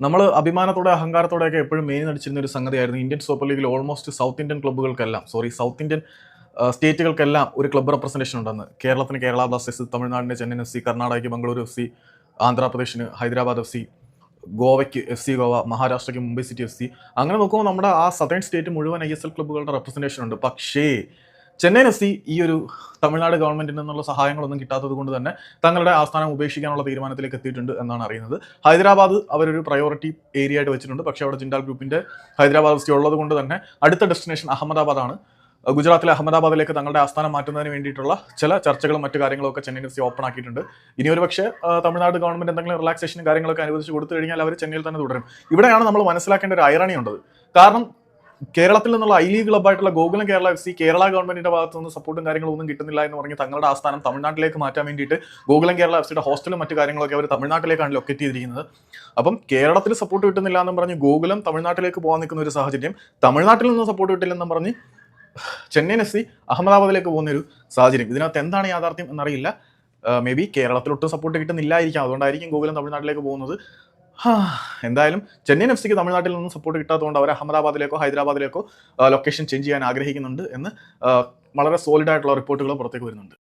നമ്മൾ അഭിമാനത്തോടെ അഹങ്കാരത്തോടെയൊക്കെ എപ്പോഴും മെയിൻ നടിച്ചിരുന്ന ഒരു സംഗതിയായിരുന്നു ഇന്ത്യൻ സൂപ്പർ ലീഗിൽ ഓൾമോസ്റ്റ് സൗത്ത് ഇന്ത്യൻ ക്ലബ്ബുകൾക്കെല്ലാം സൗത്ത് ഇന്ത്യൻ സ്റ്റേറ്റുകൾക്കെല്ലാം ഒരു ക്ലബ്ബ് റെപ്രസെൻറ്റേഷൻ ഉണ്ടെന്ന്. കേരളത്തിന് കേരള ബ്ലാസ്റ്റേഴ്സ്, തമിഴ്നാടിന് ചെന്നൈയിൻ എഫ് സി, കർണാടകയ്ക്ക് ബംഗളൂരു എഫ് സി, ആന്ധ്രാപ്രദേശിന് ഹൈദരാബാദ് എഫ് സി, ഗോവയ്ക്ക് എഫ് സി ഗോവ, മഹാരാഷ്ട്രയ്ക്ക് മുംബൈ സിറ്റി എഫ് സി. അങ്ങനെ നോക്കുമ്പോൾ നമ്മുടെ ആ സതേൺ സ്റ്റേറ്റ് മുഴുവൻ ISL ക്ലബ്ബുകളുടെ റെപ്രസെൻറ്റേഷൻ ഉണ്ട്. പക്ഷേ ചെന്നൈയിൻ എഫ് സി ഈ ഒരു തമിഴ്നാട് ഗവൺമെന്റിൽ നിന്നുള്ള സഹായങ്ങളൊന്നും കിട്ടാത്തത് കൊണ്ട് തന്നെ തങ്ങളുടെ ആസ്ഥാനം ഉപേക്ഷിക്കാനുള്ള തീരുമാനത്തിലേക്ക് എത്തിയിട്ടുണ്ട് എന്നാണ് അറിയുന്നത്. ഹൈദരാബാദ് അവരൊരു പ്രയോറിറ്റി ഏരിയ ആയിട്ട് വെച്ചിട്ടുണ്ട്. പക്ഷേ അവിടെ ജിൻഡാൽ ഗ്രൂപ്പിന്റെ ഹൈദരാബാദ് എഫ് സി ഉള്ളത് കൊണ്ട് തന്നെ അടുത്ത ഡെസ്റ്റിനേഷൻ അഹമ്മദാബാദാണ്. ഗുജറാത്തിലെ അഹമ്മദാബാദിലേക്ക് തങ്ങളുടെ ആസ്ഥാനം മാറ്റുന്നതിന് വേണ്ടിയിട്ടുള്ള ചില ചർച്ചകളും മറ്റു കാര്യങ്ങളൊക്കെ ചെന്നൈയിൻ എഫ് സി ഓപ്പൺ ആക്കിയിട്ടുണ്ട്. ഇനി ഒരു പക്ഷേ തമിഴ്നാട് ഗവൺമെന്റ് എന്തെങ്കിലും റിലാക്സേഷനും കാര്യങ്ങളൊക്കെ അനുവദിച്ച് കൊടുത്തു കഴിഞ്ഞാൽ അവർ ചെന്നൈയിൽ തന്നെ തുടരും. ഇവിടെയാണ് നമ്മൾ മനസ്സിലാക്കേണ്ട ഒരു ഐറണി ഉള്ളത്. കാരണം കേരളത്തിൽ നിന്നുള്ള ഐ ലീഗ് ക്ലബ്ബായിട്ടുള്ള ഗോകുലം കേരള എഫ് സി കേരള ഗവൺമെന്റിന്റെ ഭാഗത്തു നിന്ന് സപ്പോർട്ടും കാര്യങ്ങളും ഒന്നും കിട്ടുന്നില്ല എന്ന് പറഞ്ഞ് തങ്ങളുടെ ആസ്ഥാനം തമിഴ്നാട്ടിലേക്ക് മാറ്റാൻ വേണ്ടിയിട്ട് ഗോകുലം കേരള എഫ് സിയുടെ ഹോസ്റ്റലും മറ്റു കാര്യങ്ങളൊക്കെ അവർ തമിഴ്നാട്ടിലേക്കാണ് ലൊക്കേറ്റ് ചെയ്തിരിക്കുന്നത്. അപ്പം കേരളത്തിൽ സപ്പോർട്ട് കിട്ടുന്നില്ല എന്നും പറഞ്ഞ് ഗോകുലം തമിഴ്നാട്ടിലേക്ക് പോകാൻ നിൽക്കുന്ന ഒരു സാഹചര്യം, തമിഴ്നാട്ടിൽ നിന്ന് സപ്പോർട്ട് കിട്ടില്ലെന്നും പറഞ്ഞ് ചെന്നൈയിൻ എഫ് സി അഹമ്മദാബാദിലേക്ക് പോകുന്ന ഒരു സാഹചര്യം. ഇതിനകത്ത് എന്താണ് യാഥാർത്ഥ്യം എന്നറിയില്ല. മേ ബി കേരളത്തിലൊട്ടും സപ്പോർട്ട് കിട്ടുന്നില്ലായിരിക്കാം, അതുകൊണ്ടായിരിക്കും ഗോകുലം തമിഴ്നാട്ടിലേക്ക് പോകുന്നത്. എന്തായാലും ചെന്നൈയിൻ എഫ് സിക്ക് തമിഴ്നാട്ടിൽ നിന്നും സപ്പോർട്ട് കിട്ടാത്തതുകൊണ്ട് അവർ അഹമ്മദാബാദിലേക്കോ ഹൈദരാബാദിലേക്കോ ലൊക്കേഷൻ ചേഞ്ച് ചെയ്യാൻ ആഗ്രഹിക്കുന്നുണ്ട് എന്ന് വളരെ സോളിഡ് ആയിട്ടുള്ള റിപ്പോർട്ടുകൾ പുറത്തേക്ക് വരുന്നുണ്ട്.